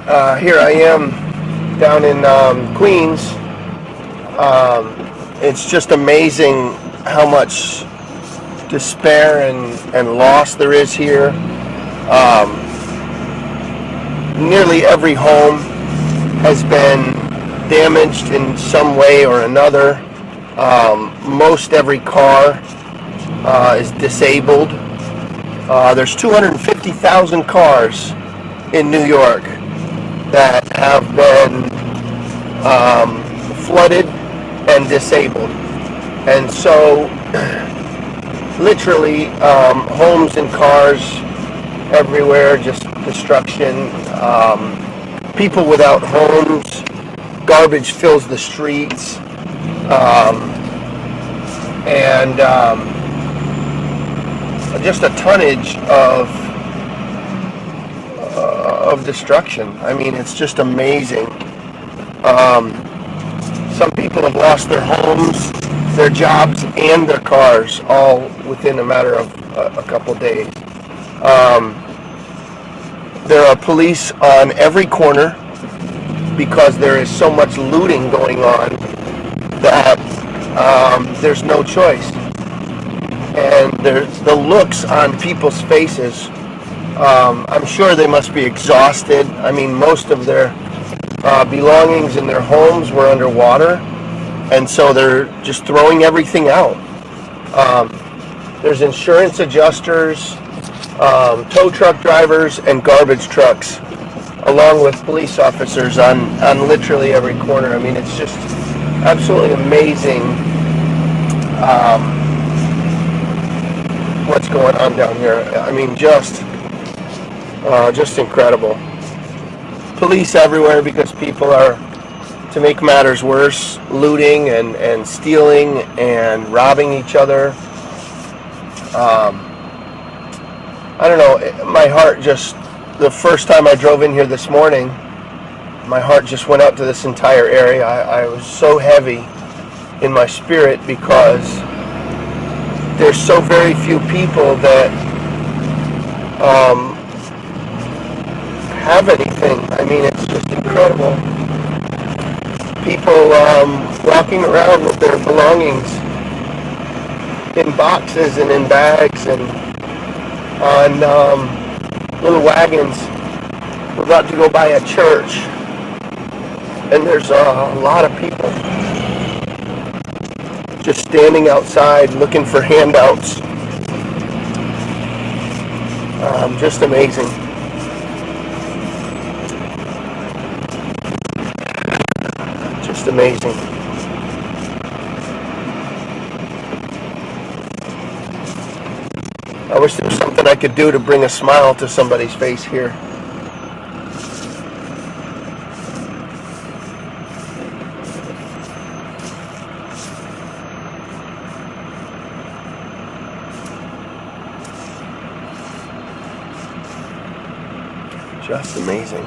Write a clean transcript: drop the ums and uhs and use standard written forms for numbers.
Here I am down in Queens. It's just amazing how much despair and loss there is here. Nearly every home has been damaged in some way or another. Most every car is disabled. There's 250,000 cars in New York that have been flooded and disabled. And so literally homes and cars everywhere, just destruction. People without homes, garbage fills the streets, and just a tonnage of destruction. I mean, it's just amazing. Some people have lost their homes, their jobs, and their cars all within a matter of a couple days. There are police on every corner because there is so much looting going on that there's no choice. And there's the looks on people's faces. I'm sure they must be exhausted. I mean, most of their belongings in their homes were underwater, and so they're just throwing everything out. There's insurance adjusters, tow truck drivers, and garbage trucks, along with police officers on literally every corner. I mean, it's just absolutely amazing what's going on down here. I mean, just incredible. Police everywhere because people are, to make matters worse, looting and stealing and robbing each other. I don't know, my heart just, the first time I drove in here this morning, my heart just went out to this entire area. I was so heavy in my spirit because there's so very few people that have anything. I mean, it's just incredible. People walking around with their belongings in boxes and in bags and on little wagons. We're about to go by a church, and there's a lot of people just standing outside looking for handouts. Just amazing. Just amazing. I wish there was something I could do to bring a smile to somebody's face here. Just amazing.